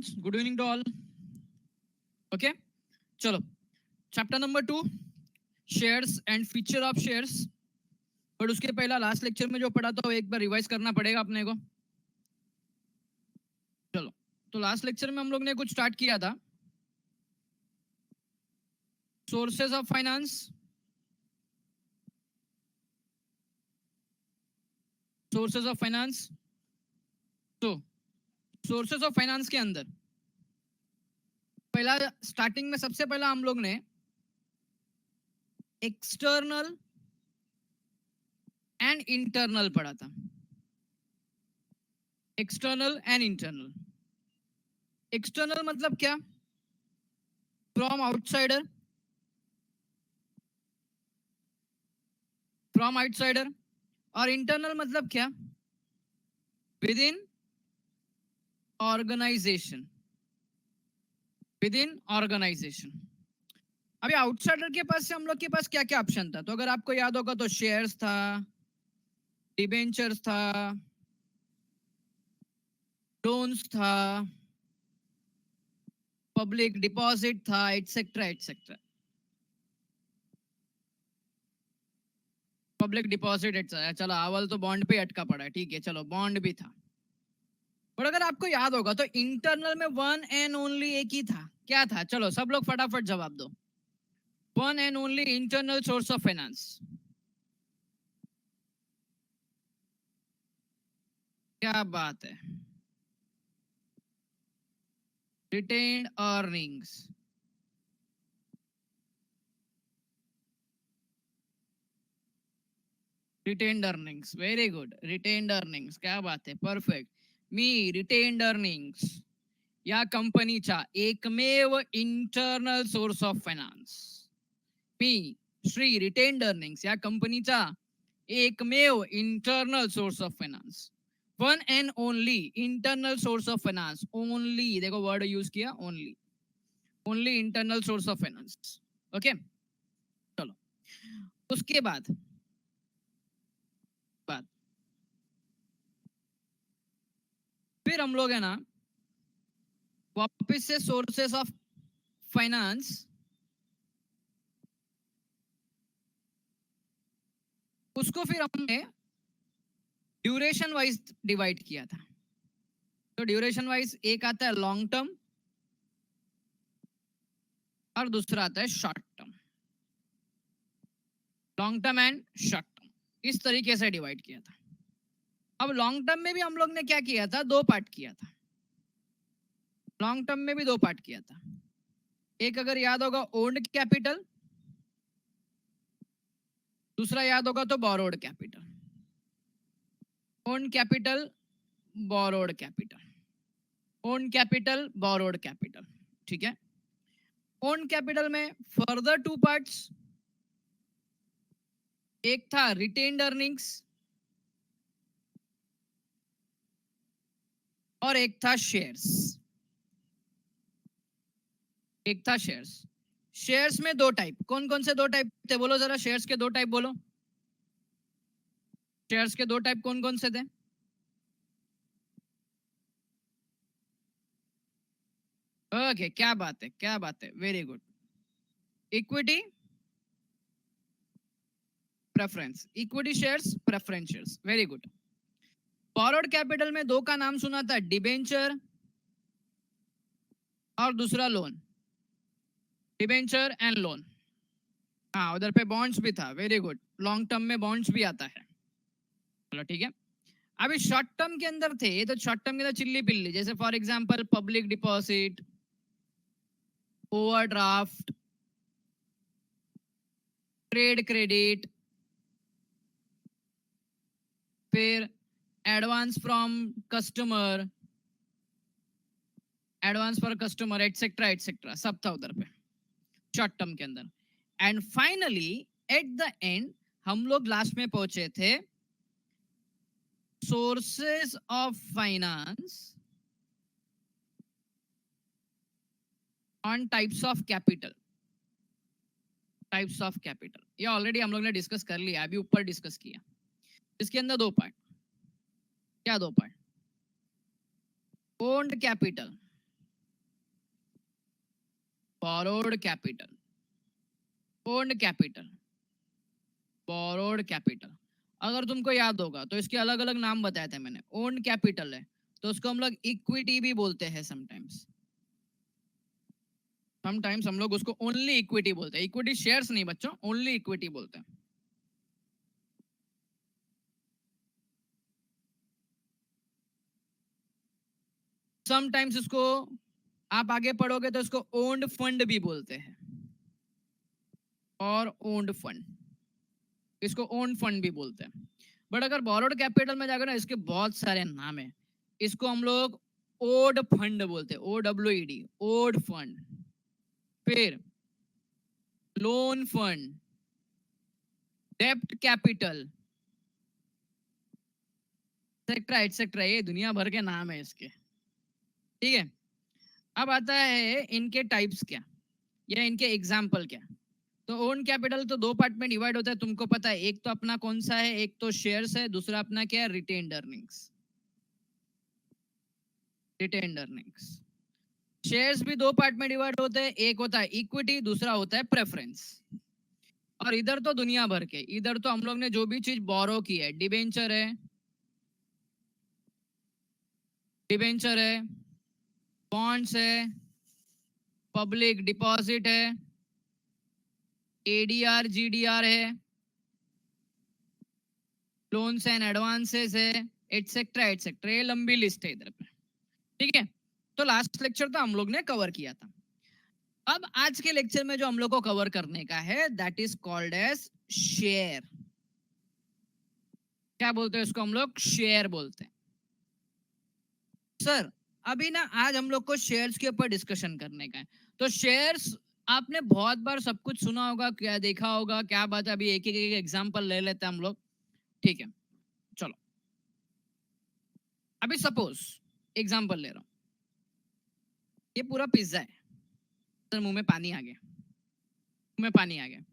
students, good evening to all. Okay, चलो chapter number 2 shares and feature of shares. But उसके पहला last lecture में जो पढ़ा था वो एक बार रिवाइज करना पड़ेगा अपने को। चलो, तो लास्ट लेक्चर में हम लोग ने कुछ स्टार्ट किया था, sources of finance, sources of finance. तो सोर्सेज ऑफ फाइनेंस के अंदर पहला स्टार्टिंग में सबसे पहला हम लोग ने एक्सटर्नल एंड इंटरनल पढ़ा था। External and internal. एक्सटर्नल मतलब क्या? From outsider, from outsider. और इंटरनल मतलब क्या? Within organisation, within organisation. अभी आउटसाइडर के पास से हम लोग के पास क्या क्या ऑप्शन था? तो अगर आपको याद होगा तो शेयर्स था, डिबेंचर्स था, लोन्स था, पब्लिक डिपॉजिट था, etcetera etcetera. Public deposit etcetera. चलो अवल तो बॉन्ड पे अटका पड़ा है, ठीक है, चलो बॉन्ड भी था। और अगर आपको याद होगा तो इंटरनल में वन एंड ओनली एक ही था। क्या था? चलो सब लोग फटाफट जवाब दो। One and only internal source of finance. क्या बात है! Retained earnings. Retained earnings, very good. Retained earnings, क्या बात है, परफेक्ट। मी रिटेन्ड अर्निंग्स या कंपनीचा एकमेव internal source of finance. Me Shri retained earnings या कंपनीचा एकमेव internal source of finance. One and only internal source of finance. Only, देखो वर्ड यूज किया, only. Only internal source of finance. Okay, चलो उसके बाद फिर हम लोग है ना वापस से सोर्सेस ऑफ फाइनेंस उसको फिर हमने ड्यूरेशन वाइज डिवाइड किया था। तो ड्यूरेशन वाइज एक आता है लॉन्ग टर्म और दूसरा आता है short term. Long term and short term, इस तरीके से डिवाइड किया था। अब लॉन्ग टर्म में भी हम लोग ने क्या किया था? दो पार्ट किया था। लॉन्ग टर्म में भी दो पार्ट किया था। एक अगर याद होगा ओन्ड कैपिटल, दूसरा याद होगा तो borrowed capital. Owned capital, borrowed capital, owned capital, borrowed capital, ठीक है। ओन्ड कैपिटल में फर्दर टू पार्ट्स, एक था रिटेन्ड अर्निंग्स और एक था शेयर्स। एक था शेयर्स। शेयर्स में दो टाइप, कौन कौन से दो टाइप थे? बोलो जरा, शेयर्स के दो टाइप बोलो। शेयर्स के दो टाइप कौन कौन से थे? ओके, क्या बात है, क्या बात है, very good. Equity, preference. Equity shares, preference shares, very good. Borrowed capital में दो का नाम सुना था, डिबेंचर और दूसरा लोन। Debenture and loan. हाँ, उधर पे बॉन्ड्स भी था, वेरी गुड। लॉन्ग टर्म में बॉन्ड्स भी आता है। चलो ठीक है। अभी शॉर्ट टर्म के अंदर थे, ये तो शॉर्ट टर्म के अंदर चिल्ली पिल्ली, जैसे for example public deposit, overdraft, trade credit, फिर advance from customer, advance for customer, etcetera etcetera, सब था उधर पे शॉर्ट टर्म के अंदर। And finally at the end हम लोग लास्ट में पहुंचे थे sources of finance on types of capital. Types of capital ये ऑलरेडी हम लोग ने डिस्कस कर लिया, अभी ऊपर डिस्कस किया। इसके अंदर दो पार्ट। क्या दो part? Owned capital borrowed capital, owned capital, borrowed capital. अगर तुमको याद होगा तो इसके अलग अलग नाम बताए थे मैंने. ओन्ड कैपिटल है तो उसको हम लोग इक्विटी भी बोलते हैं समटाइम्स. समटाइम्स हम लोग उसको ओनली इक्विटी बोलते हैं. इक्विटी शेयर्स नहीं बच्चों, ओनली इक्विटी बोलते हैं. समटाइम्स इसको आप आगे पढ़ोगे तो इसको ओन्ड फंड भी बोलते हैं. और ओन्ड फंड, इसको ओन्ड फंड भी बोलते हैं. बट अगर बोरोड कैपिटल में जाकर ना इसके बहुत सारे नाम है. इसको हम लोग ओड फंड बोलते हैं. OWED, owed fund. फिर लोन फंड, डेप्ट कैपिटल, एक्सेट्रा एक्सेट्रा. ये दुनिया भर के नाम है इसके. ठीक है. अब आता है इनके टाइप्स क्या या इनके एग्जाम्पल क्या. तो ओन कैपिटल तो दो पार्ट में डिवाइड होता है, तुमको पता है. एक तो अपना कौन सा है, एक तो शेयर्स है, दूसरा अपना क्या है, retained earnings. Retained earnings. Shares भी दो पार्ट में डिवाइड होते हैं, एक होता है इक्विटी, दूसरा होता है प्रेफरेंस. और इधर तो दुनिया भर के, इधर तो हम लोग ने जो भी चीज बोरो की है, डिबेंचर है, डिबेंचर है, बॉन्ड्स है, पब्लिक डिपॉजिट है, एडीआर जीडीआर है, लोन्स एंड एडवांसेस है, एटसेट्रा एटसेट्रा. ये लंबी लिस्ट है इधर पे. ठीक है. तो लास्ट लेक्चर तो हम लोग ने कवर किया था. अब आज के लेक्चर में जो हम लोग को कवर करने का है that is called as share. क्या बोलते हैं इसको हम लोग, शेयर बोलते हैं. सर अभी ना आज हम लोग को शेयर्स के ऊपर डिस्कशन करने का है. तो शेयर्स आपने बहुत बार सब कुछ सुना होगा, क्या देखा होगा, क्या बात है. अभी एक एक एग्जांपल ले लेते हैं हम लोग. ठीक है चलो. अभी सपोज एग्जांपल ले रहा हूं. ये पूरा पिज्जा है. सर मुंह में पानी आ गया, मुंह में पानी आ गया.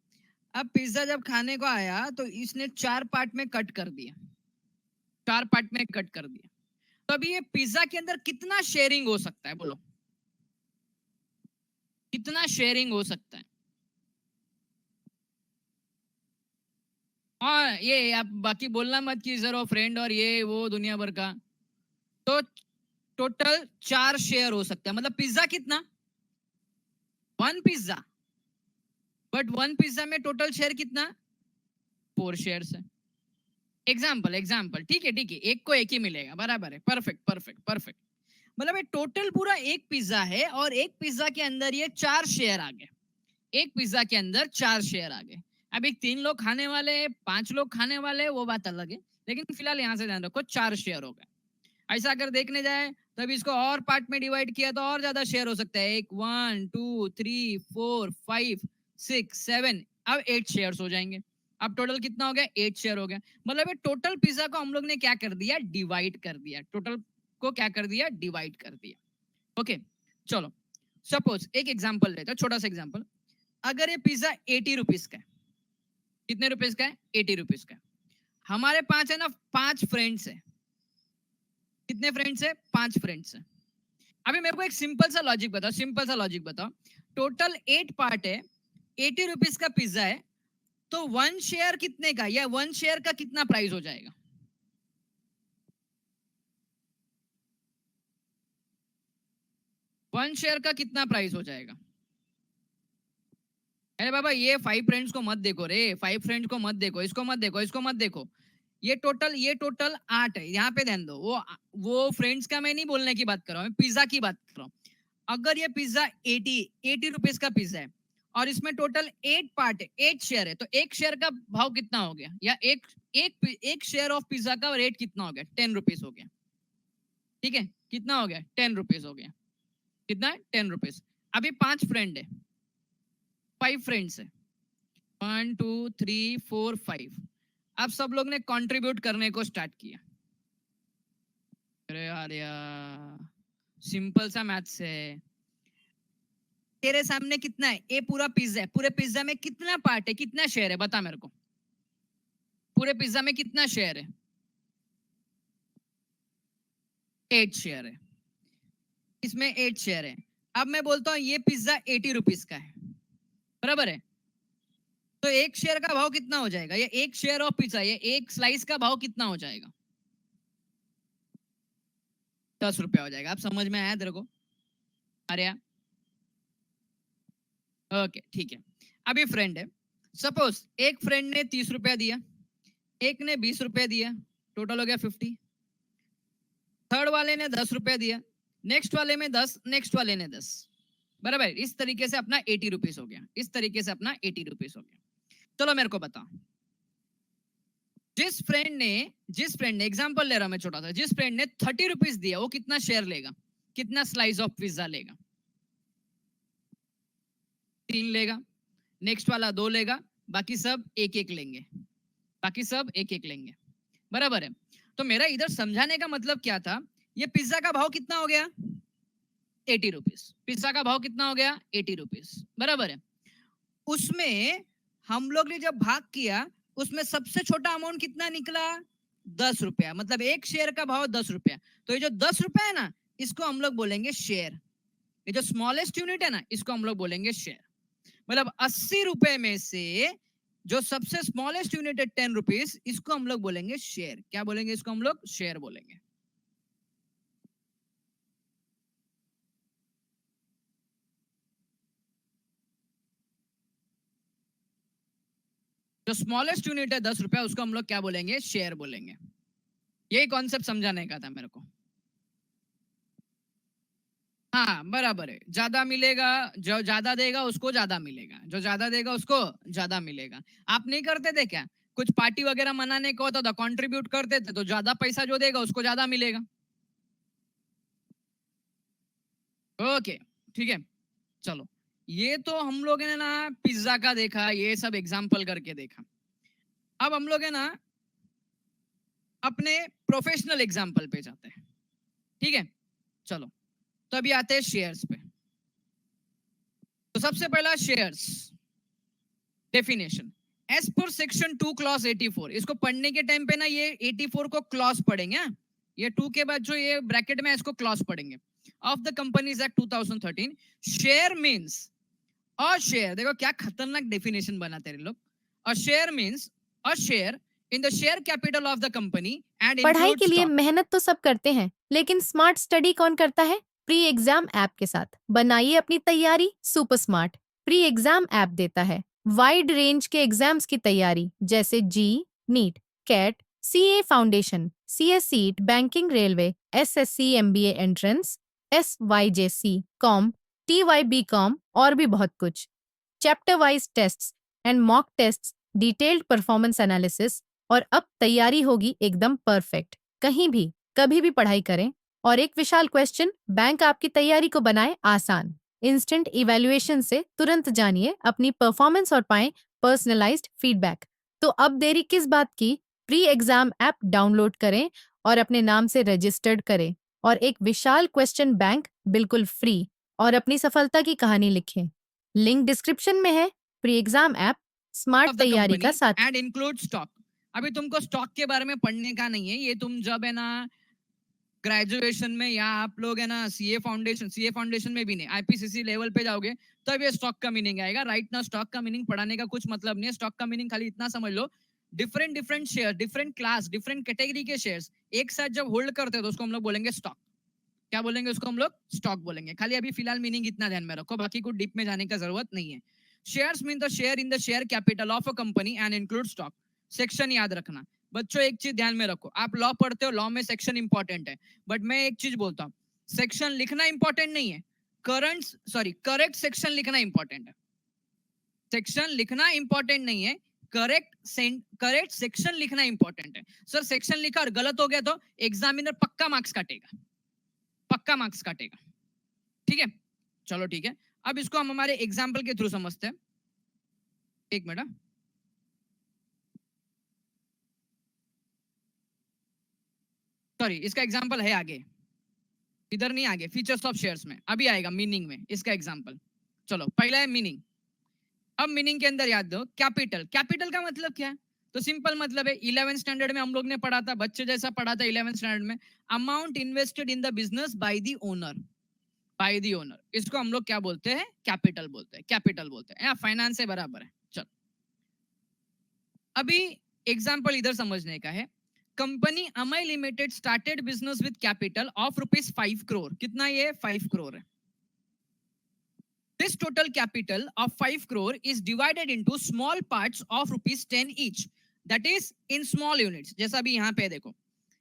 अब पिज्जा जब खाने को आया तो इसने 4 पार्ट में कट कर दिया, 4 पार्ट में कट कर दिया. तो अभी ये पिज्जा के अंदर कितना शेयरिंग हो सकता है, बोलो कितना शेयरिंग हो सकता है. हाँ ये आप बाकी बोलना मत कि जरा फ्रेंड और ये वो दुनिया भर का. तो टोटल 4 शेयर हो सकता है. मतलब पिज्जा कितना, 1 पिज्जा. बट 1 पिज्जा में टोटल शेयर कितना, 4 शेयर है. Example example. ठीक है ठीक है, एक को एक ही मिलेगा, बराबर है. Perfect perfect perfect. मतलब ये टोटल पूरा एक पिज्जा है और एक पिज्जा के अंदर ये 4 शेयर आ गए. एक पिज्जा के अंदर 4 शेयर आ गए. अभी 3 लोग खाने वाले, 5 लोग खाने वाले, वो बात अलग है. लेकिन फिलहाल यहाँ से ध्यान रखो 4 शेयर हो गए. ऐसा अगर देखने जाए तब इसको और पार्ट में डिवाइड किया तो और ज्यादा शेयर हो सकता है. एक 1 2 3 4 5 6 7, अब 8 शेयर्स हो जाएंगे. अब टोटल कितना हो गया, 8 शेयर हो गया. मतलब ये टोटल पिज्जा को हम लोग ने क्या कर दिया, डिवाइड कर दिया. टोटल को क्या कर दिया, डिवाइड कर दिया. ओके चलो. सपोज एक एग्जांपल लेते हैं, छोटा सा एग्जांपल. अगर ये पिज्जा 80 रुपीज का है, कितने रुपीज का है, 80 रुपीज का है. हमारे पांच है ना, 5 फ्रेंड्स है. कितने फ्रेंड्स है, 5 फ्रेंड्स है. अभी मेरे को एक सिंपल सा लॉजिक बताओ, सिंपल सा लॉजिक बताओ. टोटल 8 पार्ट है, 80 रुपीज का पिज्जा है. तो 1 शेयर कितने का, या 1 शेयर का कितना प्राइस हो जाएगा. 1 शेयर का कितना प्राइस हो जाएगा. अरे बाबा ये 5 फ्रेंड्स को मत देखो रे, 5 फ्रेंड्स को मत देखो, इसको मत देखो, इसको मत देखो. ये टोटल 8 है. यहाँ पे ध्यान दो. वो फ्रेंड्स का मैं नहीं बोलने की बात कर रहा हूँ, पिज्जा की बात कर रहा हूँ. अगर ये पिज्जा 80 रुपीज का पिज्जा है और इसमें टोटल 8 पार्ट है, 8 शेयर है, तो एक शेयर का भाव कितना हो गया, या एक शेयर ऑफ पिज्जा का रेट कितना हो गया, 10 रुपीज हो गया. ठीक है, कितना हो गया, 10 रुपीज हो गया. कितना है, 10 रुपीज. अभी 5 फ्रेंड है, 5 फ्रेंड्स है, 1 2 3 4 5. अब सब लोग ने कंट्रीब्यूट करने को स्टार्ट किया. अरे यार सिंपल सा मैथ्स है. तेरे सामने कितना है, ये पूरा पिज्जा है, पूरे पिज्जा में कितना पार्ट है, कितना शेयर है, बता मेरे को. पूरे पिज्जा में कितना शेयर है, 8 शेयर है. इसमें 8 शेयर है. अब मैं बोलता हूँ ये पिज्जा 80 रुपीज का है, बराबर है? तो एक शेयर का भाव कितना हो जाएगा? ये एक शेयर ऑफ पिज्जा, ये एक स्लाइस का भाव कितना हो जाएगा? 10 रुपया हो जाएगा। आप समझ में आया तेरे को? अरे ओके ठीक है। अभी फ्रेंड है, सपोज एक फ्रेंड ने 30 रुपया दिया, एक ने 20 रुपया दिया, टोटल हो गया 50। थर्ड वाले ने 10 रुपया दिया, नेक्स्ट वाले में 10, नेक्स्ट वाले ने 10, बराबर? इस तरीके से अपना 80 रुपीज हो गया, इस तरीके से अपना 80 रुपीज हो गया। चलो मेरे को बताओ, जिस फ्रेंड ने एग्जाम्पल ले रहा मैं छोटा सा, जिस फ्रेंड ने 30 रुपीज दिया वो कितना शेयर लेगा, कितना स्लाइस ऑफ पिज्जा लेगा? 3 लेगा, नेक्स्ट वाला 2 लेगा, बाकी सब एक एक लेंगे, बाकी सब एक एक लेंगे, बराबर है? तो मेरा इधर समझाने का मतलब क्या था, ये पिज्जा का भाव कितना हो गया? 80 रुपीज। पिज्जा का भाव कितना हो गया? 80 रुपीज, बराबर है? उसमें हम लोग ने जब भाग किया, उसमें सबसे छोटा अमाउंट कितना निकला? 10 रुपया। मतलब एक शेयर का भाव 10 रुपया। तो ये जो 10 रुपया है ना, इसको हम लोग बोलेंगे शेयर। ये जो स्मॉलेस्ट यूनिट है ना, इसको हम लोग बोलेंगे शेयर। मतलब 80 रुपए में से जो सबसे स्मॉलेस्ट यूनिट है 10 रुपीज, इसको हम लोग बोलेंगे शेयर। क्या बोलेंगे इसको? हम लोग शेयर बोलेंगे। जो स्मॉलेस्ट यूनिट है 10 रुपया, उसको हम लोग क्या बोलेंगे? शेयर बोलेंगे। यही कॉन्सेप्ट समझाने का था मेरे को। हाँ बराबर है, ज्यादा मिलेगा, जो ज्यादा देगा उसको ज्यादा मिलेगा, जो ज्यादा देगा उसको ज्यादा मिलेगा। आप नहीं करते थे क्या? कुछ पार्टी वगैरह मनाने को होता था, कंट्रीब्यूट करते थे, तो ज्यादा पैसा जो देगा उसको ज्यादा मिलेगा। ओके ठीक है। चलो, ये तो हम लोग ने ना पिज्जा का देखा, ये सब एग्जाम्पल करके देखा। अब हम लोग है ना अपने प्रोफेशनल एग्जाम्पल पे जाते हैं, ठीक है? चलो, तो अभी आते हैं शेयर्स पे। तो सबसे पहला shares definition, as per section 2 clause 84। इसको पढ़ने के टाइम पे ना ये 84 को क्लॉज पढ़ेंगे, हाँ? ये 2 के बाद जो ये ब्रैकेट में है, इसको क्लॉज पढ़ेंगे। Of the companies act 2013, share means a share. देखो क्या खतरनाक डेफिनेशन बना तेरे लोग। A share means a share in the share capital of the company and पढ़ाई इंक्लूड के लिए स्टॉक। मेहनत तो सब करते हैं, लेकिन स्मार्ट स्टडी कौन करता है? प्री एग्जाम ऐप के साथ बनाइए अपनी तैयारी super smart. Pre exam app देता है वाइड रेंज के एग्जाम्स की तैयारी, जैसे JEE, NEET, CAT, CA foundation, CSEET, banking, railway, SSC, MBA entrance, SYJC, com, TYBCom और भी बहुत कुछ। Chapter wise tests and mock tests, detailed performance analysis, और अब तैयारी होगी एकदम परफेक्ट। कहीं भी कभी भी पढ़ाई करें। और एक विशाल क्वेश्चन बैंक आपकी तैयारी को बनाए आसान। इंस्टेंट इवैल्यूएशन से तुरंत जानिए अपनी परफॉर्मेंस और पाएं पर्सनलाइज्ड फीडबैक। तो अब देरी किस बात की? प्री एग्जाम ऐप डाउनलोड करें और अपने नाम से रजिस्टर्ड करें और एक विशाल क्वेश्चन बैंक बिल्कुल फ्री और अपनी सफलता की कहानी लिखें। लिंक डिस्क्रिप्शन में है। Pre exam app smart of the तैयारी कंपनी का साथ। And include stock. अभी तुमको स्टॉक के बारे में पढ़ने का नहीं है, ये तुम जब है ना ग्रेजुएशन में, या आप लोग है ना सीए फाउंडेशन में भी नहीं, आईपीसीसी लेवल पे जाओगे तब ये स्टॉक का मीनिंग आएगा। राइट ना स्टॉक का मीनिंग पढ़ाने का कुछ मतलब नहीं है। स्टॉक का मीनिंग खाली इतना समझ लो, different different share, different class, different category के शेयर्स एक साथ जब होल्ड करते हैं तो उसको हम लोग बोलेंगे स्टॉक। क्या बोलेंगे उसको? हम लोग स्टॉक बोलेंगे। खाली अभी फिलहाल मीनिंग इतना ध्यान में रखो, बाकी को डीप में जाने का जरूरत नहीं है। Shares mean the share in the share capital of a company and include stock. Section याद रखना बच्चों, एक चीज ध्यान में रखो, आप लॉ पढ़ते हो, लॉ में सेक्शन इंपॉर्टेंट है, बट मैं एक चीज बोलता हूँ, सेक्शन लिखना इंपॉर्टेंट नहीं है, करेक्ट सेक्शन लिखना इंपॉर्टेंट है। सेक्शन लिखना इंपॉर्टेंट नहीं है, करेक्ट सेक्शन लिखना इंपॉर्टेंट है। सर सेक्शन लिखा और गलत हो गया तो एग्जामिनर पक्का मार्क्स काटेगा, पक्का मार्क्स काटेगा, ठीक है? चलो ठीक है, अब इसको हम हमारे एग्जाम्पल के थ्रू समझते हैं। एक मिनट, सॉरी, इसका एग्जाम्पल है आगे, इधर नहीं, आगे फीचर्स ऑफ शेयर्स में अभी आएगा, मीनिंग में इसका एग्जाम्पल। चलो पहला है मीनिंग। अब मीनिंग के अंदर याद दो, कैपिटल। कैपिटल का मतलब क्या है? तो सिंपल मतलब है, 11th स्टैंडर्ड में हम लोग ने पढ़ा था, बच्चे जैसा पढ़ा था 11th स्टैंडर्ड में, amount invested in the business by the owner. By the owner, इसको हम लोग क्या बोलते हैं? कैपिटल बोलते हैं, कैपिटल बोलते हैं। फाइनेंस से बराबर है। चलो अभी एग्जाम्पल इधर समझने का है। Company Amay limited started business with capital of ₹5 crore. कितना? ये 5 करोड़ है। This total capital of 5 crore is divided into small parts of ₹10 each. That is in small units. जैसा अभी यहाँ पे देखो,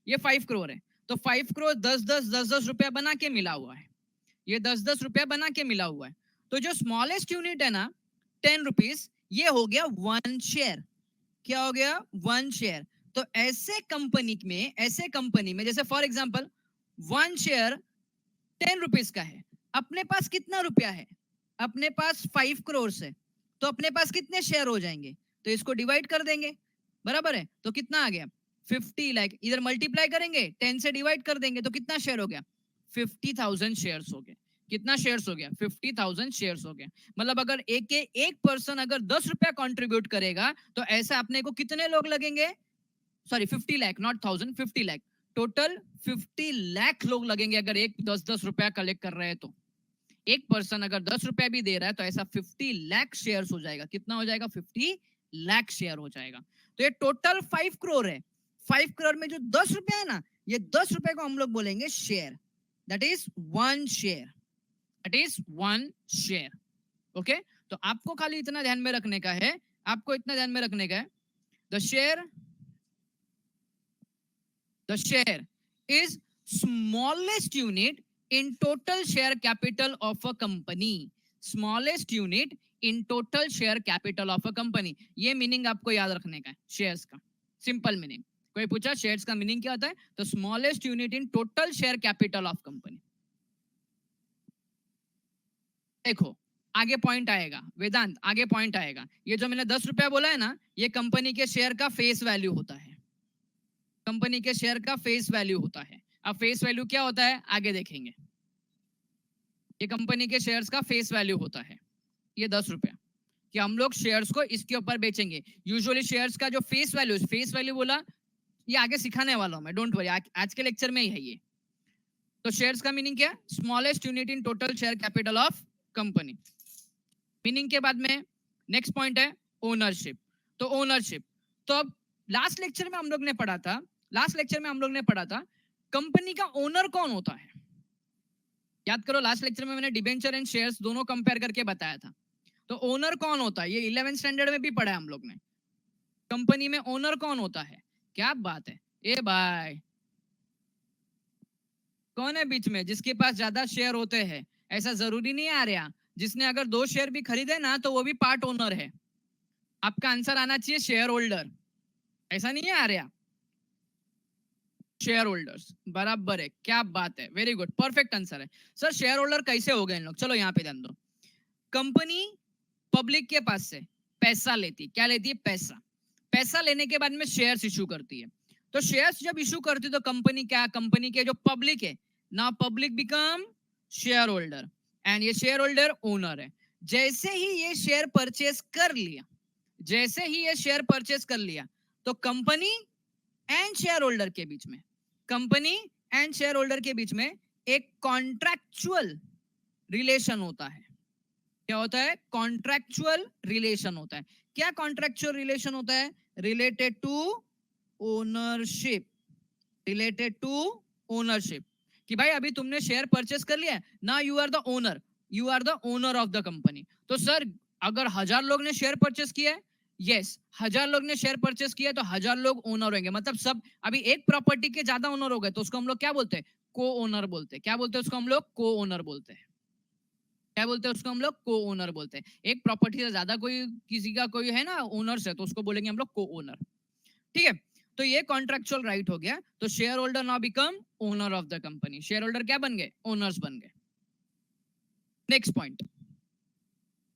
ये 5 करोड़ है, तो 5 करोड़ 10 रुपया बना के मिला हुआ है। ये 10 रुपया बना के मिला हुआ है। तो जो स्मॉलेस्ट यूनिट है ना, 10 रुपीज, ये हो गया 1 शेयर। क्या हो गया? 1 शेयर। तो ऐसे कंपनी में जैसे फॉर एग्जांपल 1 शेयर 10 रुपीज का है, अपने पास कितना रुपया है? अपने पास 5 करोड़ है, तो अपने पास कितने शेयर हो जाएंगे? तो इसको डिवाइड कर देंगे, बराबर है। तो कितना आ गया? 50 लाख। इधर मल्टीप्लाई करेंगे, 10 से डिवाइड कर देंगे, तो कितना शेयर हो गया? 50,000 शेयर्स हो गए। कितना शेयर्स हो गया? 50,000 शेयर्स हो गया। मतलब अगर एक पर्सन अगर 10 रुपया कंट्रीब्यूट करेगा, तो ऐसा अपने को कितने लोग लगेंगे? Sorry 50 lakh, not 1000, 50 lakh. Total 50 lakh लोग लगेंगे अगर एक 10-10 रुपया कलेक्ट कर रहे हैं। तो एक पर्सन अगर 10 रुपया भी दे रहा है, तो ऐसा 50 लाख शेयर्स हो जाएगा। कितना हो जाएगा? 50 लाख शेयर हो जाएगा। तो ये टोटल 5 करोड़ है। 5 करोड़ में जो 10 रुपया है ना, ये 10 रुपए को हम लोग बोलेंगे share. That is 1 share. That is 1 share. Okay, तो आपको खाली इतना ध्यान में रखने का है, आपको इतना ध्यान में रखने का है, the share is smallest unit in total share capital of a company. Smallest unit in total share capital of a company. ये मीनिंग आपको याद रखने का है शेयर्स का। सिंपल मीनिंग, कोई पूछा शेयर्स का मीनिंग क्या होता है, तो smallest unit in total share capital of company. देखो आगे पॉइंट आएगा वेदांत, आगे पॉइंट आएगा। ये जो मैंने 10 रुपया बोला है ना, ये कंपनी के शेयर का फेस वैल्यू होता है। कंपनी के शेयर का फेस वैल्यू होता है। अब फेस वैल्यू क्या होता है आगे देखेंगे। ये कंपनी के शेयर्स का फेस वैल्यू होता है, ये 10 रुपया, कि हम लोग शेयर्स को इसके ऊपर बेचेंगे। यूजुअली शेयर्स का जो फेस वैल्यू बोला, ये आगे सिखाने वाला हूं मैं, डोंट वरी, आज के लेक्चर में ही है ये। तो शेयर्स का मीनिंग क्या? Smallest unit in total share capital of company. Meaning के बाद में नेक्स्ट पॉइंट है ओनरशिप। तो ओनरशिप, तो अब लास्ट लेक्चर में हम लोग ने पढ़ा था कंपनी का ओनर कौन होता है। याद करो, लास्ट लेक्चर में मैंने डिबेंचर एंड शेयर्स दोनों कंपेयर करके बताया था। तो ओनर कौन होता है, ये 11th स्टैंडर्ड में भी पढ़ा है हम लोग ने। कंपनी में ओनर कौन होता है? क्या बात है, ए भाई कौन है बीच में जिसके पास ज्यादा शेयर होते हैं? ऐसा जरूरी नहीं आ रहा, जिसने अगर 2 शेयर भी खरीदे ना, तो वो भी पार्ट ओनर है। आपका आंसर आना चाहिए शेयर होल्डर, ऐसा नहीं आ रहा। शेयर होल्डर्स बराबर है, क्या बात है, वेरी गुड, परफेक्ट आंसर है। सर शेयर होल्डर कैसे हो गए इन लोग? चलो यहाँ पे ध्यान दो। कंपनी पब्लिक के पास से पैसा लेती है। क्या लेती है? पैसा। पैसा लेने के बाद में शेयर्स इशू करती है। तो शेयर्स जब इशू करती है, तो कंपनी के जो पब्लिक है ना, public become share holder, and ये शेयर होल्डर ओनर है। जैसे ही ये शेयर परचेस कर लिया, तो कंपनी एंड शेयर होल्डर के बीच में एक कॉन्ट्रैक्चुअल रिलेशन होता है। क्या होता है? कॉन्ट्रैक्चुअल रिलेशन होता है। क्या कॉन्ट्रैक्चुअल रिलेशन होता है? Related to ownership. कि भाई अभी तुमने शेयर परचेस कर लिया, ना you are the owner of the company. तो सर अगर 1000 लोग ने शेयर परचेस किया है, यस 1000 लोग ने शेयर परचेस किया है, तो 1000 लोग ओनर होंगे। मतलब सब अभी एक प्रॉपर्टी के ज्यादा ओनर हो गए, तो उसको हम लोग क्या बोलते हैं? को ओनर बोलते हैं। क्या बोलते हैं उसको हम लोग? को ओनर बोलते हैं। क्या बोलते हैं उसको हम लोग? को ओनर बोलते हैं। एक प्रॉपर्टी से ज्यादा कोई किसी का कोई है ना ओनर्स है, तो उसको बोलेंगे हम लोग को ओनर। ठीक है, तो ये कॉन्ट्रैक्चुअल राइट हो गया। तो share holder now become owner of the company. Share holder क्या बन गए? ओनर्स बन गए। Next point,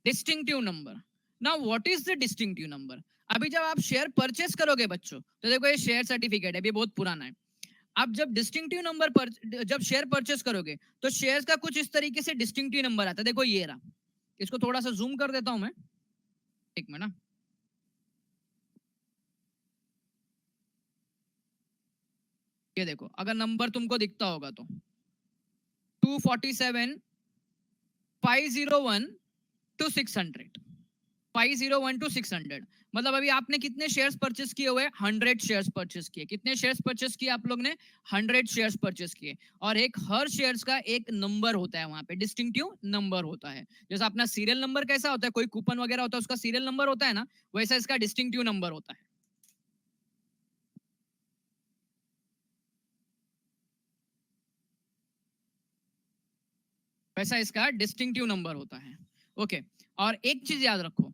distinctive number. Now what is the distinctive number? अभी जब आप शेयर परचेस करोगे बच्चों, तो देखो ये शेयर सर्टिफिकेट है, ये बहुत पुराना है। आप जब डिस्टिंक्टिव नंबर पर जब शेयर परचेस करोगे, तो शेयर्स का कुछ इस तरीके से डिस्टिंक्टिव नंबर आता है। देखो ये रहा, इसको थोड़ा सा जूम कर देता हूं मैं, एक मिनट ना। ये देखो, अगर नंबर तुमको दिखता होगा तो 247 501 to 600, 501 to 600 मतलब अभी आपने कितने शेयर्स परचेस किए हुए? 100 शेयर्स परचेस किए। कितने शेयर्स परचेस किए आप लोग ने? 100 शेयर्स परचेस किए। और एक हर शेयर्स का एक नंबर होता है, वहां पे डिस्टिंक्टिव नंबर होता है। जैसा अपना सीरियल नंबर कैसा होता है, कोई कूपन वगैरह होता है उसका सीरियल नंबर होता है ना, वैसा इसका डिस्टिंक्टिव नंबर होता है। वैसा इसका डिस्टिंक्टिव नंबर होता है। ओके, और एक चीज याद रखो,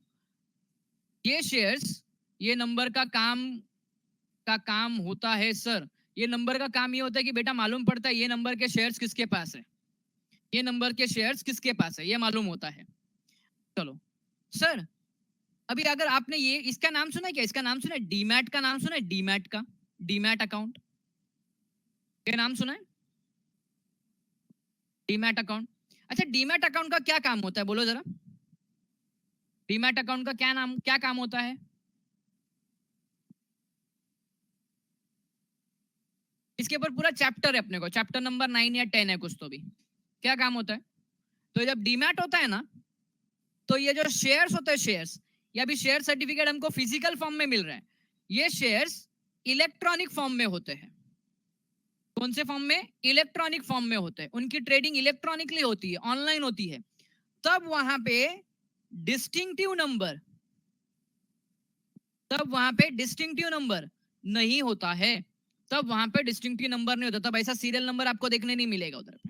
ये शेयर्स, ये नंबर का काम होता है सर, ये नंबर का काम ये होता है कि बेटा मालूम पड़ता है ये नंबर के शेयर्स किसके पास है, ये नंबर के शेयर्स किसके पास है, ये मालूम होता है। चलो सर, अभी अगर आपने ये इसका नाम सुना है क्या? इसका नाम सुना है, डीमैट का नाम सुना है, डीमैट का, डीमैट अकाउंट, ये नाम सुना है डीमैट अकाउंट? अच्छा, डीमैट अकाउंट का क्या काम होता है बोलो जरा, डीमैट अकाउंट का क्या काम होता है? इसके ऊपर पूरा चैप्टर है अपने को, चैप्टर नंबर 9 या 10 है कुछ तो भी। क्या काम होता है? तो जब डीमैट होता है ना, तो ये जो शेयर्स होते हैं, शेयर्स, या भी शेयर सर्टिफिकेट हमको फिजिकल फॉर्म में मिल रहा है, ये शेयर्स इलेक्ट्रॉनिक फॉर्म में होते हैं। कौन से फॉर्म में? इलेक्ट्रॉनिक फॉर्म में होते हैं। उनकी ट्रेडिंग इलेक्ट्रॉनिकली होती है, ऑनलाइन होती है। तब वहां पे डिस्टिंक्टिव नंबर, तब वहां पे डिस्टिंक्टिव नंबर नहीं होता है, तब वहां पे डिस्टिंक्टिव नंबर नहीं होता, तब ऐसा सीरियल नंबर आपको देखने नहीं मिलेगा उधर पे,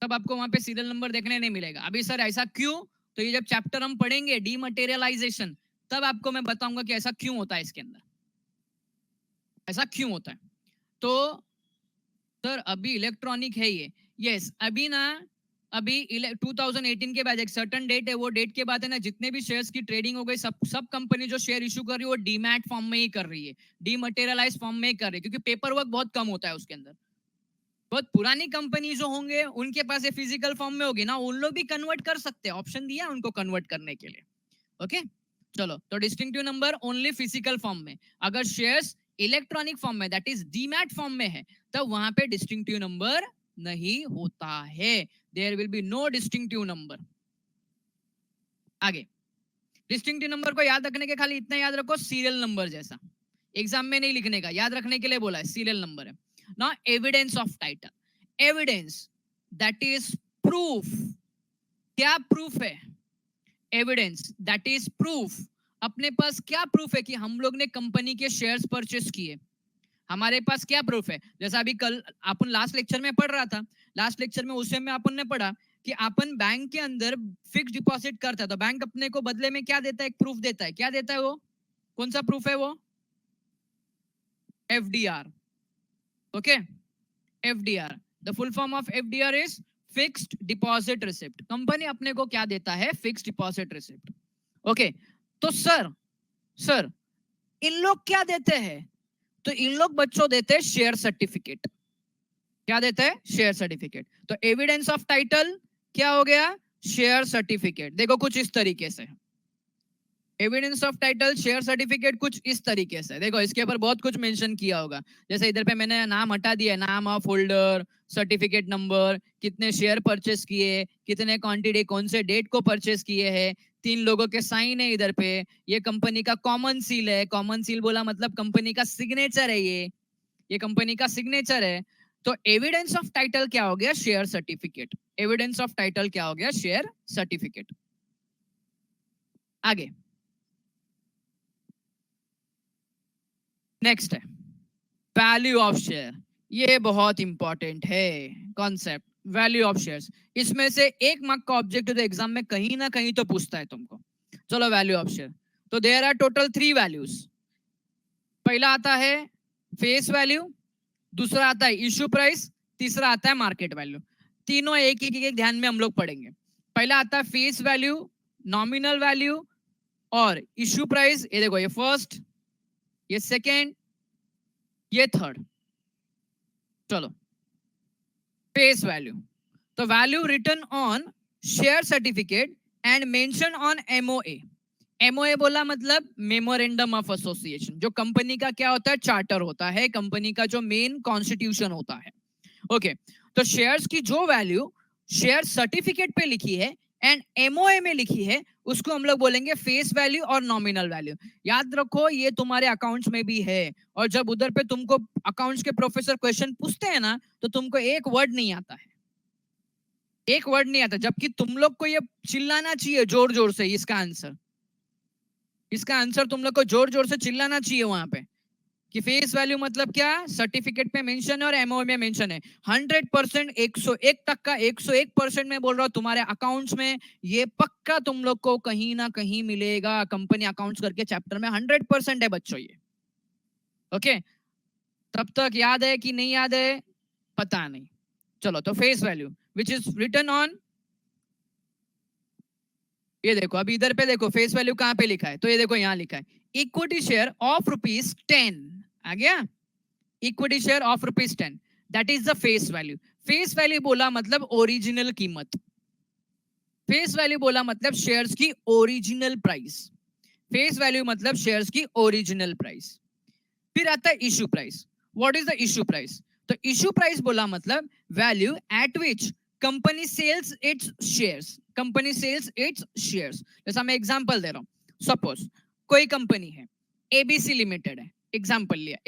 तब आपको वहां पे सीरियल नंबर देखने नहीं मिलेगा। अभी सर ऐसा क्यों? तो ये जब चैप्टर हम पढ़ेंगे डीमटेरियलाइजेशन, तब आपको मैं बताऊंगा कि ऐसा क्यों होता है, इसके अंदर ऐसा क्यों होता है। तो सर अभी इलेक्ट्रॉनिक है ये, यस, अभी ना, अभी 2018 के बाद एक सर्टन डेट है, वो डेट के बाद है ना, जितने भी शेयर्स की ट्रेडिंग हो गई, सब कंपनी जो शेयर इशू कर रही है वो डीमैट फॉर्म में ही कर रही है, डीमटेरियलाइज फॉर्म में ही कर रही है, क्योंकि पेपर वर्क बहुत कम होता है उसके अंदर। बहुत पुरानी कंपनी जो होंगे उनके पास ये फिजिकल फॉर्म में होगी ना, उन लोग भी कन्वर्ट कर सकते हैं, ऑप्शन दिया उनको कन्वर्ट करने के लिए। ओके, चलो, तो distinctive number only physical form में। अगर शेयर्स इलेक्ट्रॉनिक फॉर्म में, दैट इज डीमैट फॉर्म में है, तब वहां पे डिस्टिंक्टिव नंबर नहीं होता है, there will be no distinctive number. आगे, डिस्टिंक्टिव नंबर को याद रखने के खाली इतना याद रखो, सीरियल नंबर जैसा, एग्जाम में नहीं लिखने का, याद रखने के लिए बोला है, सीरियल नंबर है ना। Evidence of title, evidence that is proof, क्या प्रूफ है? एविडेंस दैट इज प्रूफ, अपने पास क्या प्रूफ है कि हम लोग ने कंपनी के शेयर्स परचेस किए, हमारे पास क्या प्रूफ है? जैसा अभी कल अपन लास्ट लेक्चर में पढ़ रहा था, लास्ट लेक्चर में उस में अपन ने पढ़ा कि अपन बैंक के अंदर फिक्स डिपॉजिट करता है, तो बैंक अपने को बदले में क्या देता है? एक प्रूफ देता है। क्या देता है वो? कौन सा प्रूफ है वो? FDR. Okay, FDR, the full form of FDR is fixed deposit receipt. Company अपने को क्या देता है? Fixed deposit receipt. ओके, तो सर इन लोग क्या देते हैं? तो इन लोग बच्चों देते हैं शेयर सर्टिफिकेट। क्या देते हैं? Share certificate. तो एविडेंस ऑफ टाइटल क्या हो गया? Share certificate. देखो कुछ इस तरीके से, evidence of title share certificate कुछ इस तरीके से। देखो इसके ऊपर बहुत कुछ मेंशन किया होगा, जैसे इधर पे मैंने नाम हटा दिया, नाम ऑफ होल्डर, सर्टिफिकेट नंबर, कितने शेयर परचेस किए, कितने क्वांटिटी, कौन से डेट को परचेस किए हैं, 3 लोगों के साइन है इधर पे, ये कंपनी का कॉमन सील है, कॉमन सील बोला मतलब कंपनी का सिग्नेचर है, ये कंपनी का सिग्नेचर है। तो एविडेंस ऑफ टाइटल क्या हो गया? Share certificate. Evidence of title क्या हो गया? Share certificate. आगे नेक्स्ट है वैल्यू ऑफ शेयर। ये बहुत इंपॉर्टेंट है कॉन्सेप्ट, वैल्यू ऑफ शेयर्स। इसमें से 1 मार्क का ऑब्जेक्ट तो एग्जाम में कहीं ना कहीं तो पूछता है तुमको। चलो वैल्यू ऑफ शेयर, तो देयर आर टोटल 3 वैल्यूज। पहला आता है फेस वैल्यू, दूसरा आता है इश्यू प्राइस, तीसरा आता है मार्केट वैल्यू। तीनों एक ध्यान में हम लोग पढ़ेंगे। पहला आता है फेस वैल्यू, नॉमिनल वैल्यू और इश्यू प्राइस। ये देखो, ये फर्स्ट, ये सेकेंड, ये थर्ड। चलो फेस वैल्यू, तो value written on share certificate and mention on MOA. MOA बोला मतलब मेमोरेंडम ऑफ एसोसिएशन, जो कंपनी का क्या होता है? चार्टर होता है, कंपनी का जो मेन कॉन्स्टिट्यूशन होता है। ओके, तो शेयर्स की जो वैल्यू शेयर सर्टिफिकेट पे लिखी है एंड एमओए में लिखी है, उसको हम लोग बोलेंगे फेस वैल्यू और नॉमिनल वैल्यू। याद रखो ये तुम्हारे अकाउंट्स में भी है, और जब उधर पे तुमको अकाउंट्स के प्रोफेसर क्वेश्चन पूछते हैं ना, तो तुमको एक वर्ड नहीं आता है, एक वर्ड नहीं आता, जबकि तुम लोग को ये चिल्लाना चाहिए जोर जोर से इसका आंसर, इसका आंसर तुम लोग को जोर जोर से चिल्लाना चाहिए वहां पे कि फेस वैल्यू मतलब क्या, सर्टिफिकेट पे मेंशन है और एमओ में मेंशन है। 100%, 101%, 101% में बोल रहा हूँ तुम्हारे अकाउंट्स में ये पक्का तुम लोग को कहीं ना कहीं मिलेगा, कंपनी अकाउंट्स करके चैप्टर में 100% है बच्चों ये। ओके, तब तक याद है कि नहीं याद है पता नहीं। चलो, तो face value which is written on, ये देखो अभी इधर पे देखो फेस वैल्यू कहाँ पे लिखा है, तो ये देखो यहाँ लिखा है इक्विटी शेयर ऑफ ₹10 आ गया, equity share of ₹10, that is the face value. Face value बोला मतलब ओरिजिनल कीमत, फेस वैल्यू बोला मतलब शेयर्स की ओरिजिनल प्राइस, फेस वैल्यू मतलब शेयर्स की ओरिजिनल प्राइस। फिर आता है issue price. What is the issue price? तो इश्यू प्राइस बोला मतलब value at which company sells its shares, company sells its shares. जैसा मैं एग्जांपल दे रहा हूं, सपोज कोई कंपनी है एबीसी लिमिटेड है, एग्जांपल लिया,